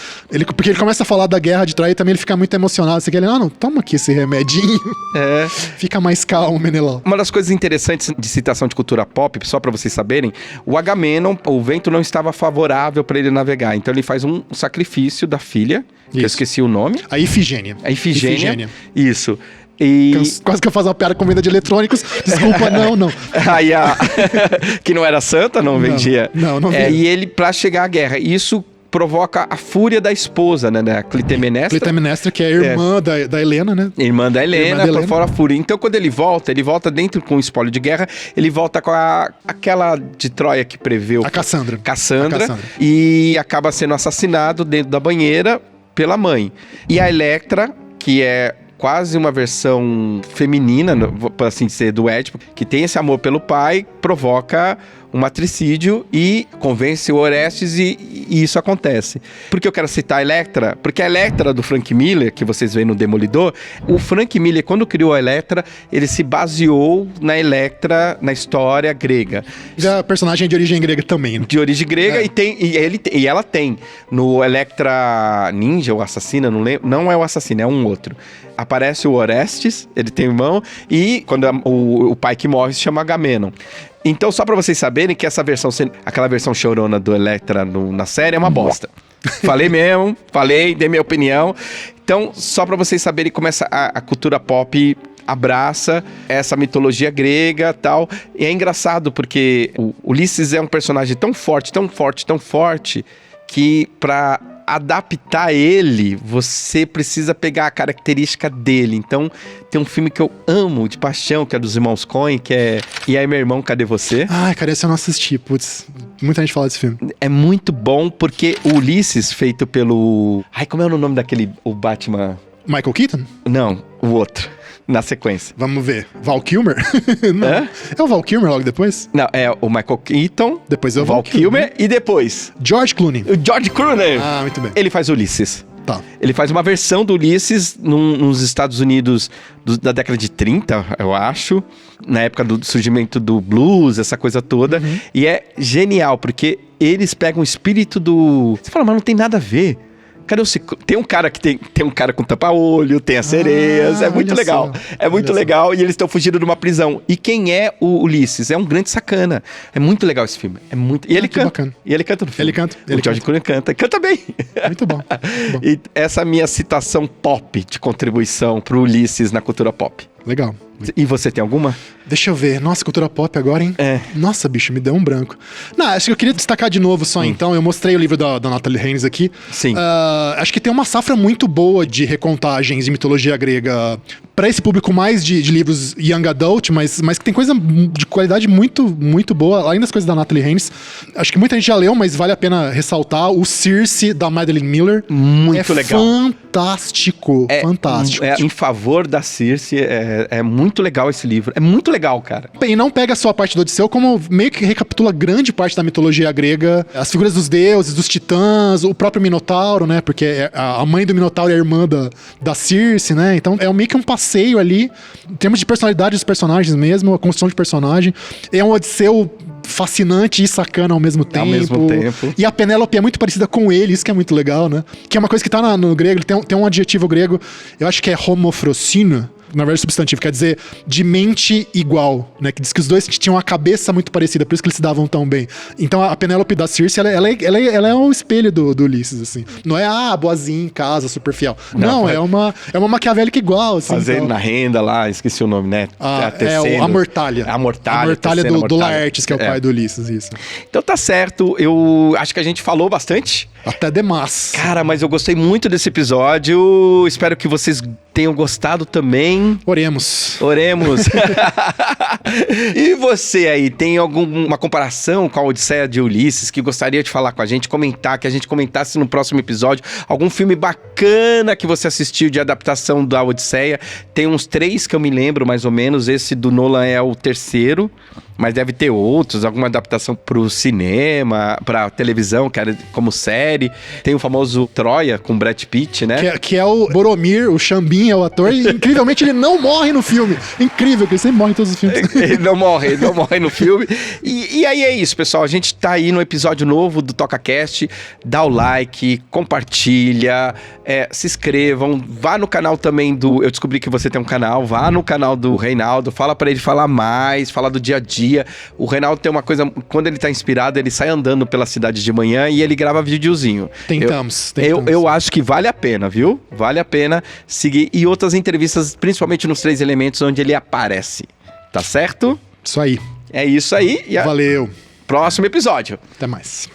ele começa a falar da guerra de Troia e também ele fica muito emocionado. Assim, que ele, não, toma aqui esse remedinho. Fica mais calmo, Menelau. Uma das coisas interessantes de citação de cultura pop, só pra vocês saberem, o Agamemnon, o vento não estava favorável pra ele navegar. Então ele faz um sacrifício da filha, que eu esqueci o nome. A Ifigênia. Isso. Quase que eu faço uma piada com venda de eletrônicos. Desculpa, não. Aí que não era santa, não vendia. Não vendia. E ele, pra chegar à guerra, isso provoca a fúria da esposa, né? Da Clitemnestra. Clitemnestra, que é a irmã da Helena, né? Irmã da Helena, por fora a fúria. Então, quando ele volta dentro com o espólio de guerra, ele volta com aquela de Troia que preveu... A Cassandra. E acaba sendo assassinado dentro da banheira pela mãe. E a Electra, que é quase uma versão feminina, por assim dizer, do Édipo, que tem esse amor pelo pai, provoca um matricídio e convence o Orestes e isso acontece. Por que eu quero citar a Elektra? Porque a Elektra do Frank Miller, que vocês veem no Demolidor, o Frank Miller, quando criou a Elektra, ele se baseou na Elektra, na história grega. Já personagem de origem grega também, né? De origem grega, e ela tem. No Elektra Ninja, o assassino, não lembro, não é o assassino, é um outro. Aparece o Orestes, ele tem irmão, e quando o pai que morre se chama Agamenon. Então, só pra vocês saberem que essa versão, aquela versão chorona do Elektra na série é uma bosta. Falei mesmo, dei minha opinião. Então, só pra vocês saberem como a cultura pop abraça essa mitologia grega e tal. E é engraçado porque o Ulisses é um personagem tão forte, que pra adaptar ele, você precisa pegar a característica dele. Então, tem um filme que eu amo de paixão, que é dos irmãos Coen, que é E aí, meu irmão, cadê você? Ai, cara, esse eu não assisti, putz. Muita gente fala desse filme. É muito bom, porque o Ulisses, feito pelo... Ai, como é o nome daquele... O Batman... Michael Keaton? Não, o outro. Na sequência. Vamos ver. Val Kilmer? Não. É o Val Kilmer logo depois? Não, é o Michael Keaton. Depois é o Val Kilmer. E depois? George Clooney. O George Clooney. Ah, muito bem. Ele faz Ulisses. Tá. Ele faz uma versão do Ulisses nos Estados Unidos da década de 30, eu acho. Na época do surgimento do blues, essa coisa toda. Uhum. E é genial, porque eles pegam o espírito do... Você fala, mas não tem nada a ver. Cadê o ciclo? Tem um cara que tem um cara com tapa-olho, tem as sereias, é muito legal. É muito legal e eles estão fugindo de uma prisão. E quem é o Ulisses? É um grande sacana. É muito legal esse filme. É muito... E ele canta. Bacana. E ele canta no filme. Ele canta. O George Clooney canta. Canta bem. Muito bom. E essa minha citação pop de contribuição pro Ulisses na cultura pop. Legal. E você tem alguma? Deixa eu ver. Nossa, cultura pop agora, hein? É. Nossa, bicho, me deu um branco. Não, acho que eu queria destacar de novo só, então. Eu mostrei o livro da Natalie Haynes aqui. Sim. Acho que tem uma safra muito boa de recontagens de mitologia grega pra esse público mais de livros young adult, mas que tem coisa de qualidade muito, muito boa. Além das coisas da Natalie Haynes. Acho que muita gente já leu, mas vale a pena ressaltar. O Circe, da Madeline Miller. Muito legal. Fantástico. Fantástico. Em favor da Circe, é muito legal esse livro. É muito legal, cara. E não pega só a parte do Odisseu, como meio que recapitula grande parte da mitologia grega. As figuras dos deuses, dos titãs, o próprio Minotauro, né? Porque a mãe do Minotauro é a irmã da Circe, né? Então é meio que um passeio ali, em termos de personalidade dos personagens mesmo, a construção de personagem. É um Odisseu fascinante e sacana ao mesmo tempo. E a Penélope é muito parecida com ele, isso que é muito legal, né? Que é uma coisa que tá no grego, ele tem um adjetivo grego, eu acho que é homofrosino, na verdade substantivo, quer dizer de mente igual, né? Que diz que os dois tinham a cabeça muito parecida, por isso que eles se davam tão bem. Então a Penélope da Circe, ela é o espelho do Ulisses, assim. Não é boazinha em casa, super fiel. Não, é uma maquiavélica igual, assim. Fazendo então. Na renda lá, esqueci o nome, né? A Mortalha. A Mortalha do Laertes, que é o pai do Ulisses, isso. Então tá certo, eu acho que a gente falou bastante. Até demais. Cara, mas eu gostei muito desse episódio, espero que vocês tenham gostado também. Oremos. E você aí, tem alguma comparação com a Odisseia de Ulisses que gostaria de falar com a gente, que a gente comentasse no próximo episódio? Algum filme bacana que você assistiu de adaptação da Odisseia? Tem uns 3 que eu me lembro, mais ou menos. Esse do Nolan é o 3º, mas deve ter outros. Alguma adaptação pro cinema, pra televisão, que era como série. Tem o famoso Troia, com Brad Pitt, né? Que é o Boromir, o Xambin é o ator, e incrivelmente ele não morre no filme. Incrível, que ele sempre morre em todos os filmes. Ele não morre no filme. E aí é isso, pessoal. A gente tá aí no episódio novo do TocaCast. Dá o like, compartilha, se inscrevam. Vá no canal também eu descobri que você tem um canal. Vá no canal do Reinaldo. Fala pra ele falar mais, falar do dia a dia. O Reinaldo tem uma coisa, quando ele tá inspirado, ele sai andando pela cidade de manhã e ele grava videozinho. Tentamos. Eu acho que vale a pena, viu? Vale a pena seguir. E outras entrevistas, principalmente nos 3 elementos, onde ele aparece. Tá certo? Isso aí. É isso aí. Valeu. Próximo episódio. Até mais.